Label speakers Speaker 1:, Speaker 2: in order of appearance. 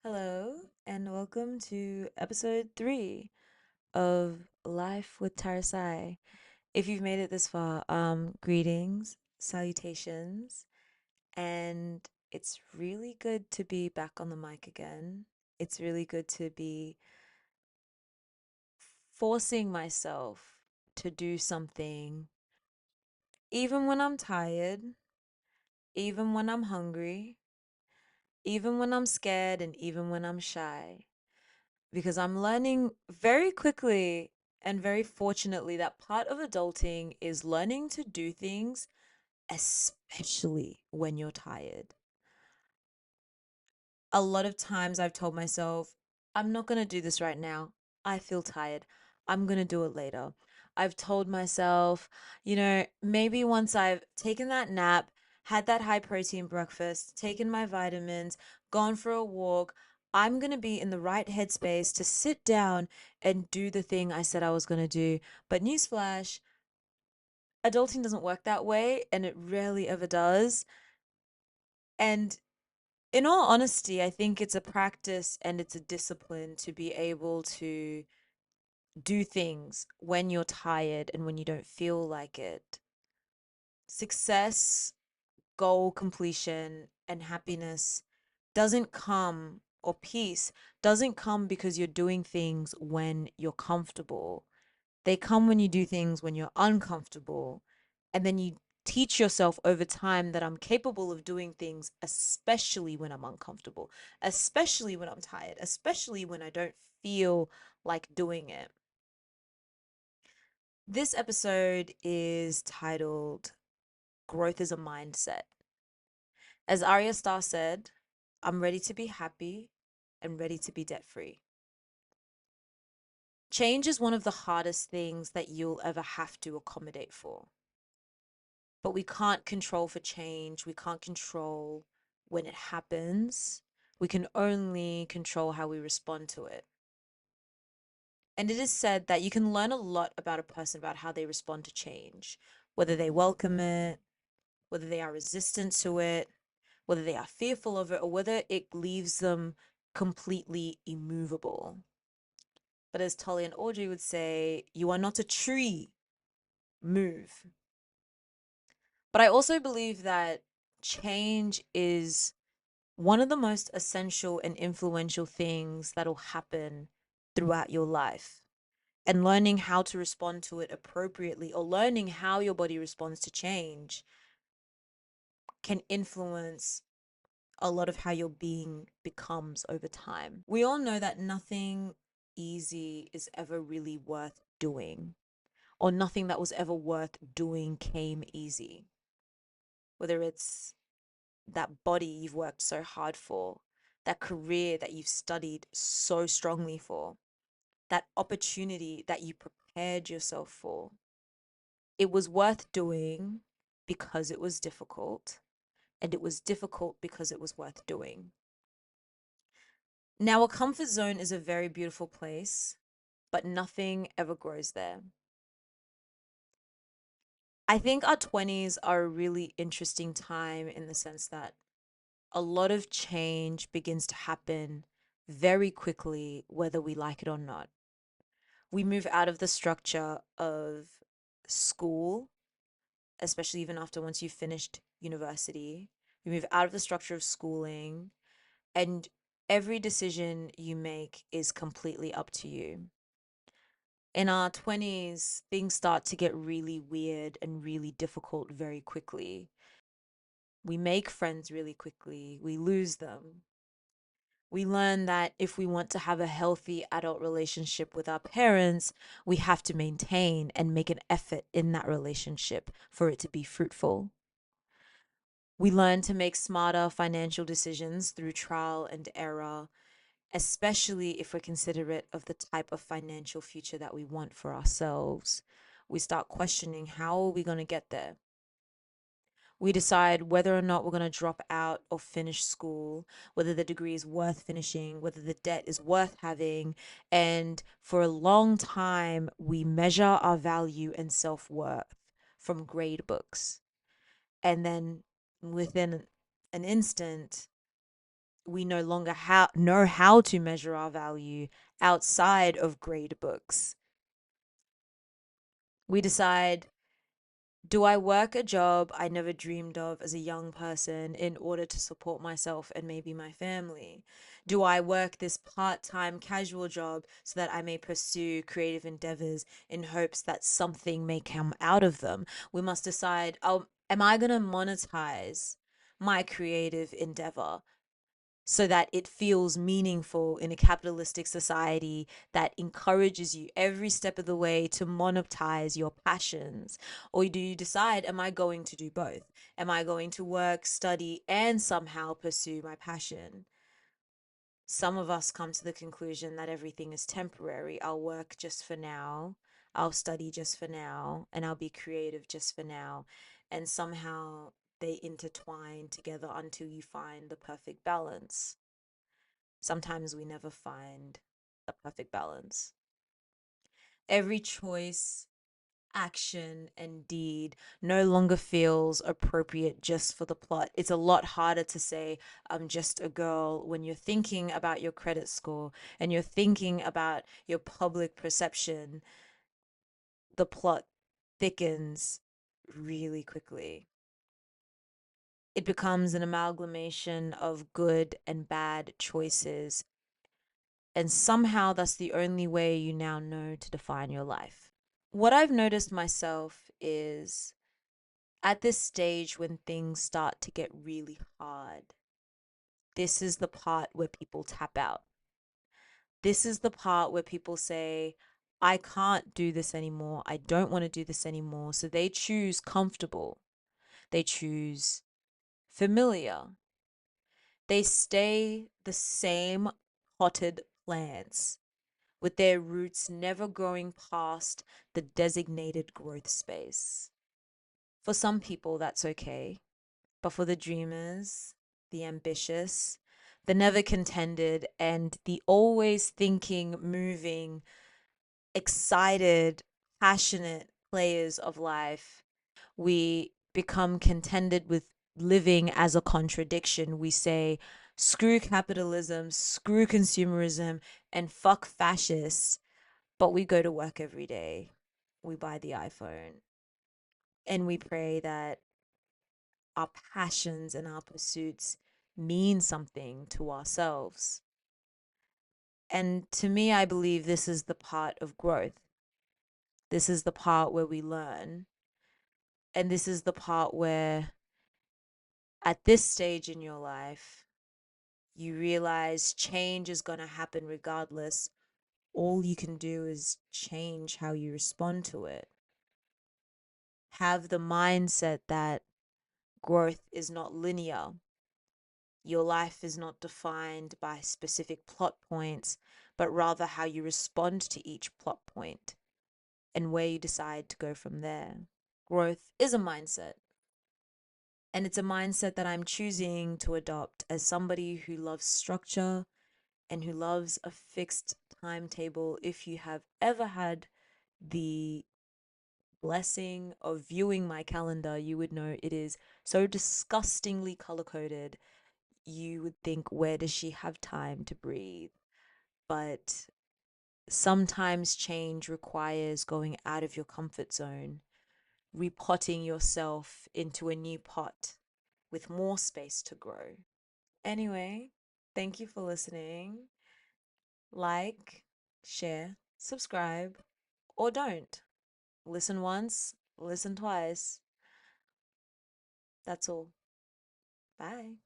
Speaker 1: Hello, and welcome to episode 3 of Life with Tarasai. If you've made it this far, greetings, salutations, and it's really good to be back on the mic again. It's really good to be forcing myself to do something, even when I'm tired, even when I'm hungry, even when I'm scared, and even when I'm shy. Because I'm learning very quickly and very fortunately that part of adulting is learning to do things, especially when you're tired. A lot of times I've told myself, I'm not going to do this right now. I feel tired. I'm going to do it later. I've told myself, maybe once I've taken that nap, had that high protein breakfast, taken my vitamins, gone for a walk, I'm going to be in the right headspace to sit down and do the thing I said I was going to do. But newsflash, adulting doesn't work that way, and it rarely ever does. And in all honesty, I think it's a practice and it's a discipline to be able to do things when you're tired and when you don't feel like it. Success, goal completion, and happiness doesn't come, or peace doesn't come because you're doing things when you're comfortable. They come when you do things when you're uncomfortable. And then you teach yourself over time that I'm capable of doing things, especially when I'm uncomfortable, especially when I'm tired, especially when I don't feel like doing it. This episode is titled Growth is a Mindset. As Arya Starr said, I'm ready to be happy and ready to be debt free. Change is one of the hardest things that you'll ever have to accommodate for. But we can't control for change. We can't control when it happens. We can only control how we respond to it. And it is said that you can learn a lot about a person about how they respond to change, whether they welcome it, whether they are resistant to it, whether they are fearful of it, or whether it leaves them completely immovable. But as Tolly and Audrey would say, you are not a tree, move. But I also believe that change is one of the most essential and influential things that'll happen throughout your life. And learning how to respond to it appropriately, or learning how your body responds to change, can influence a lot of how your being becomes over time. We all know that nothing easy is ever really worth doing, or nothing that was ever worth doing came easy. Whether it's that body you've worked so hard for, that career that you've studied so strongly for, that opportunity that you prepared yourself for. It was worth doing because it was difficult, and it was difficult because it was worth doing. Now, a comfort zone is a very beautiful place, but nothing ever grows there. I think our 20s are a really interesting time in the sense that a lot of change begins to happen very quickly, whether we like it or not. We move out of the structure of school, especially even after once you've finished university. We move out of the structure of schooling, and every decision you make is completely up to you. In our 20s, things start to get really weird and really difficult very quickly. We make friends really quickly, we lose them. We learn that if we want to have a healthy adult relationship with our parents, we have to maintain and make an effort in that relationship for it to be fruitful. We learn to make smarter financial decisions through trial and error, especially if we're considerate of the type of financial future that we want for ourselves. We start questioning, how are we going to get there? We decide whether or not we're going to drop out or finish school, whether the degree is worth finishing, whether the debt is worth having. And for a long time, we measure our value and self worth from grade books. And then within an instant, we no longer know how to measure our value outside of grade books. We decide, do I work a job I never dreamed of as a young person in order to support myself and maybe my family? Do I work this part time casual job so that I may pursue creative endeavors in hopes that something may come out of them? We must decide, oh, am I going to monetize my creative endeavor so that it feels meaningful in a capitalistic society that encourages you every step of the way to monetize your passions? Or do you decide, am I going to do both? Am I going to work, study, and somehow pursue my passion? Some of us come to the conclusion that everything is temporary. I'll work just for now, I'll study just for now, and I'll be creative just for now. And somehow they intertwine together until you find the perfect balance. Sometimes we never find a perfect balance. Every choice, action, and deed no longer feels appropriate just for the plot. It's a lot harder to say, I'm just a girl, when you're thinking about your credit score and you're thinking about your public perception. The plot thickens really quickly. It becomes an amalgamation of good and bad choices, and somehow that's the only way you now know to define your life. What I've noticed myself is, at this stage when things start to get really hard, this is the part where people tap out. This is the part where people say, I can't do this anymore. I don't want to do this anymore. So they choose comfortable. They choose familiar. They stay the same potted plants with their roots never growing past the designated growth space. For some people, that's okay. But for the dreamers, the ambitious, the never contented, and the always thinking, moving, excited, passionate players of life, we become contented with living as a contradiction. We say, screw capitalism, screw consumerism, and fuck fascists. But we go to work every day. We buy the iPhone. And we pray that our passions and our pursuits mean something to ourselves. And to me, I believe this is the part of growth. This is the part where we learn. And this is the part where, at this stage in your life, you realize change is going to happen regardless. All you can do is change how you respond to it. Have the mindset that growth is not linear. Your life is not defined by specific plot points, but rather how you respond to each plot point and where you decide to go from there. Growth is a mindset. And it's a mindset that I'm choosing to adopt as somebody who loves structure and who loves a fixed timetable. If you have ever had the blessing of viewing my calendar, you would know it is so disgustingly color coded. You would think, where does she have time to breathe? But sometimes change requires going out of your comfort zone, repotting yourself into a new pot with more space to grow. Anyway, thank you for listening. Like, share, subscribe, or don't. Listen once, listen twice. That's all. Bye.